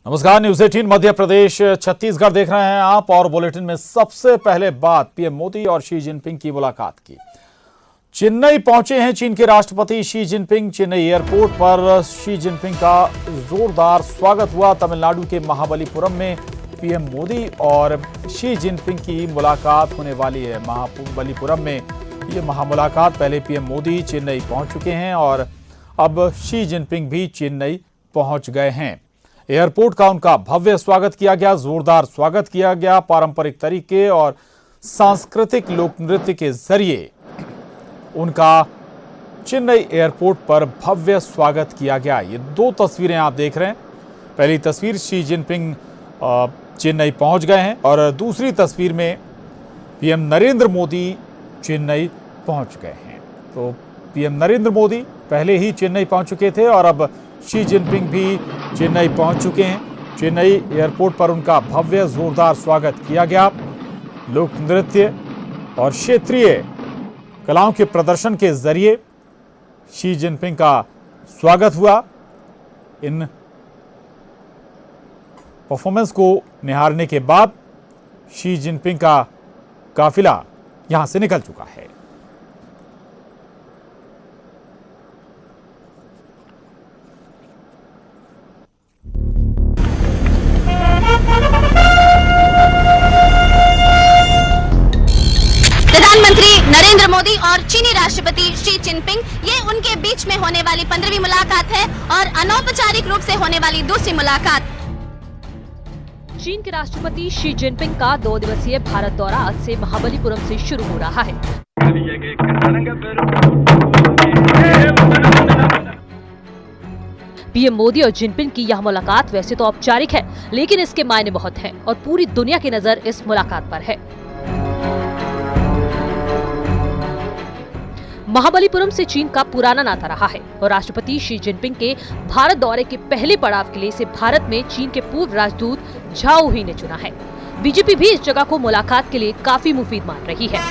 नमस्कार, न्यूज 18 मध्य प्रदेश छत्तीसगढ़ देख रहे हैं आप और बुलेटिन में सबसे पहले बात पीएम मोदी और शी जिनपिंग की मुलाकात की। चेन्नई पहुंचे हैं चीन के राष्ट्रपति शी जिनपिंग। चेन्नई एयरपोर्ट पर शी जिनपिंग का जोरदार स्वागत हुआ। तमिलनाडु के महाबलीपुरम में पीएम मोदी और शी जिनपिंग की मुलाकात होने वाली है। महाबलीपुरम में ये महामुलाकात, पहले पीएम मोदी चेन्नई पहुंच चुके हैं और अब शी जिनपिंग भी चेन्नई पहुंच गए हैं। एयरपोर्ट का उनका भव्य स्वागत किया गया, जोरदार स्वागत किया गया। पारंपरिक तरीके और सांस्कृतिक लोक नृत्य के जरिए उनका चेन्नई एयरपोर्ट पर भव्य स्वागत किया गया। ये दो तस्वीरें आप देख रहे हैं। पहली तस्वीर शी जिनपिंग चेन्नई पहुंच गए हैं और दूसरी तस्वीर में पीएम नरेंद्र मोदी चेन्नई पहुंच गए हैं। तो पीएम नरेंद्र मोदी पहले ही चेन्नई पहुंच चुके थे और अब शी जिनपिंग भी चेन्नई पहुंच चुके हैं। चेन्नई एयरपोर्ट पर उनका भव्य जोरदार स्वागत किया गया। लोक नृत्य और क्षेत्रीय कलाओं के प्रदर्शन के जरिए शी जिनपिंग का स्वागत हुआ। इन परफॉर्मेंस को निहारने के बाद शी जिनपिंग का काफिला यहां से निकल चुका है। प्रधानमंत्री नरेंद्र मोदी और चीनी राष्ट्रपति शी जिनपिंग, ये उनके बीच में होने वाली 15वीं मुलाकात है और अनौपचारिक रूप से होने वाली दूसरी मुलाकात। चीन के राष्ट्रपति शी जिनपिंग का 2 दिवसीय भारत दौरा आज से महाबलीपुरम से शुरू हो रहा है। पीएम मोदी और जिनपिंग की यह मुलाकात वैसे तो औपचारिक है, लेकिन इसके मायने बहुत हैं और पूरी दुनिया की नजर इस मुलाकात पर है। महाबलीपुरम से चीन का पुराना नाता रहा है और राष्ट्रपति शी जिनपिंग के भारत दौरे के पहले पड़ाव के लिए इसे भारत में चीन के पूर्व राजदूत झाओ हुई ने चुना है। बीजेपी भी इस जगह को मुलाकात के लिए काफी मुफीद मान रही है।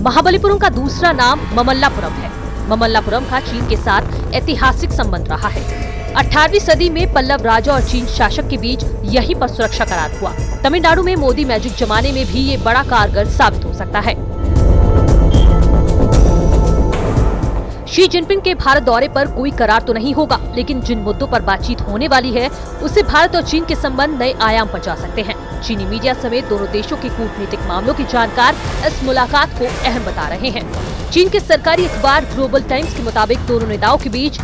महाबलीपुरम का दूसरा नाम ममल्लापुरम है। ममल्लापुरम का चीन के साथ ऐतिहासिक संबंध रहा है। 18वीं सदी में पल्लव राजा और चीन शासक के बीच यहीं पर सुरक्षा करार हुआ। तमिलनाडु में मोदी मैजिक जमाने में भी ये बड़ा कारगर साबित हो सकता है। शी जिनपिंग के भारत दौरे पर कोई करार तो नहीं होगा, लेकिन जिन मुद्दों पर बातचीत होने वाली है उससे भारत और चीन के संबंध नए आयाम पर जा सकते हैं। चीनी मीडिया समेत दोनों देशों के कूटनीतिक मामलों के जानकार इस मुलाकात को अहम बता रहे हैं। चीन के सरकारी अखबार ग्लोबल टाइम्स के मुताबिक दोनों नेताओं के बीच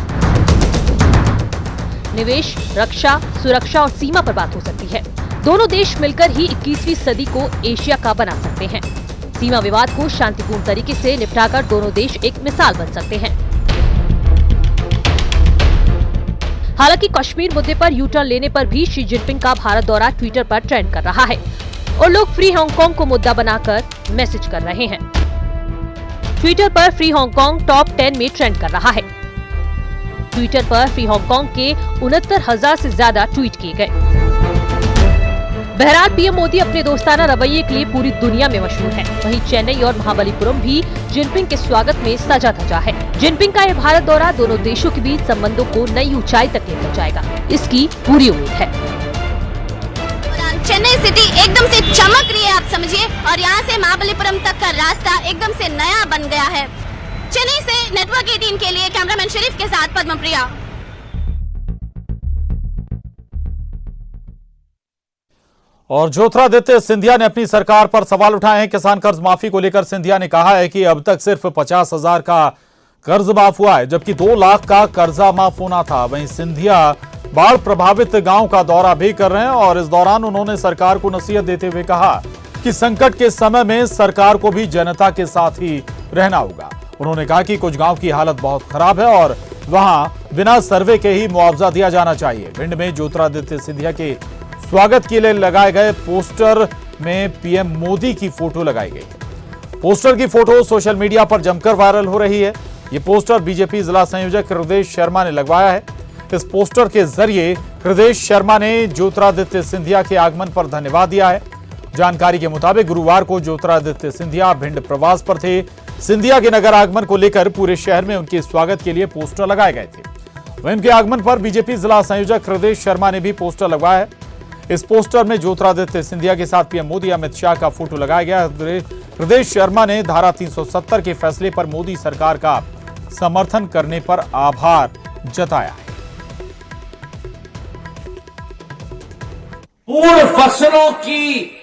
निवेश, रक्षा, सुरक्षा और सीमा पर बात हो सकती है। दोनों देश मिलकर ही 21वीं सदी को एशिया का बना सकते हैं। सीमा विवाद को शांतिपूर्ण तरीके से निपटाकर दोनों देश एक मिसाल बन सकते हैं। हालांकि कश्मीर मुद्दे पर यू टर्न लेने पर भी शी जिनपिंग का भारत दौरा ट्विटर पर ट्रेंड कर रहा है और लोग फ्री हांगकांग को मुद्दा बनाकर मैसेज कर रहे हैं। ट्विटर पर फ्री हांगकांग टॉप 10 में ट्रेंड कर रहा है। ट्विटर पर फ्री हांगकांग के 69,000 से ज्यादा ट्वीट किए गए। बहरहाल पीएम मोदी अपने दोस्ताना रवैये के लिए पूरी दुनिया में मशहूर हैं। वहीं चेन्नई और महाबलीपुरम भी जिनपिंग के स्वागत में सजा धजा है। जिनपिंग का यह भारत दौरा दोनों देशों के बीच संबंधों को नई ऊंचाई तक लेकर जाएगा, इसकी पूरी उम्मीद है। चेन्नई सिटी एकदम से चमक रही है, आप समझिए, और यहाँ से महाबलीपुरम तक का रास्ता एकदम से नया बन गया है। चेन्नई से नेटवर्क 18 के लिए कैमरामैन शरीफ के साथ पद्मप्रिया। और ज्योतिरादित्य सिंधिया ने अपनी सरकार पर सवाल उठाए हैं। किसान कर्ज माफी को लेकर सिंधिया ने कहा है कि अब तक सिर्फ 50,000 का कर्ज माफ हुआ है, जबकि 2 लाख का कर्जा माफ होना था। वहीं सिंधिया बाढ़ प्रभावित गांव का दौरा भी कर रहे हैं और इस दौरान उन्होंने सरकार को नसीहत देते हुए कहा कि संकट के समय में सरकार को भी जनता के साथ ही रहना होगा। उन्होंने कहा कि कुछ गांव की हालत बहुत खराब है और वहां बिना सर्वे के ही मुआवजा दिया जाना चाहिए। भिंड में ज्योतिरादित्य सिंधिया के स्वागत के लिए लगाए गए पोस्टर में पीएम मोदी की फोटो लगाई गई। पोस्टर की फोटो सोशल मीडिया पर जमकर वायरल हो रही है। ये पोस्टर बीजेपी जिला संयोजक हृदय शर्मा ने लगवाया है। इस पोस्टर के जरिए हृदय शर्मा ने ज्योतिरादित्य सिंधिया के आगमन पर धन्यवाद दिया है। जानकारी के मुताबिक गुरुवार को ज्योतिरादित्य सिंधिया भिंड प्रवास पर थे। सिंधिया के नगर आगमन को लेकर पूरे शहर में उनके स्वागत के लिए पोस्टर लगाए गए थे। वहीं उनके आगमन पर बीजेपी जिला संयोजक हृदय शर्मा ने भी पोस्टर लगवाया है। इस पोस्टर में ज्योतिरादित्य सिंधिया के साथ पीएम मोदी, अमित शाह का फोटो लगाया गया। हृदय शर्मा ने धारा 370 के फैसले पर मोदी सरकार का समर्थन करने पर आभार जताया है। पूर्ण फसलों की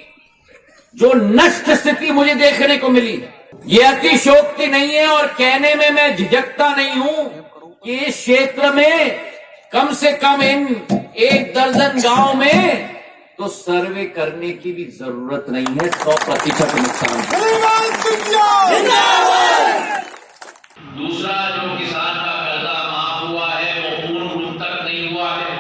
जो नष्ट स्थिति मुझे देखने को मिली, ये अतिशयोक्ति नहीं है और कहने में मैं झिझकता नहीं हूं कि इस क्षेत्र में कम से कम इन 1 दर्जन गांव में तो सर्वे करने की भी जरूरत नहीं है। 100% नुकसान। दूसरा, जो किसान का कर्जा माफ हुआ है वो पूर्ण रूप तक नहीं हुआ है,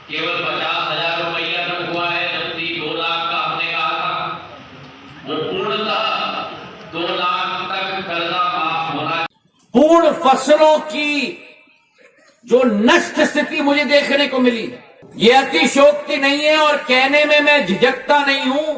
केवल 50,000 रुपया तक हुआ है, जबकि 2 लाख का हमने कहा था। वो पूर्णतः 2 लाख तक कर्जा माफ होना। पूर्ण फसलों की जो नष्ट स्थिति मुझे देखने को मिली, ये अतिशयोक्ति नहीं है और कहने में मैं झिझकता नहीं हूं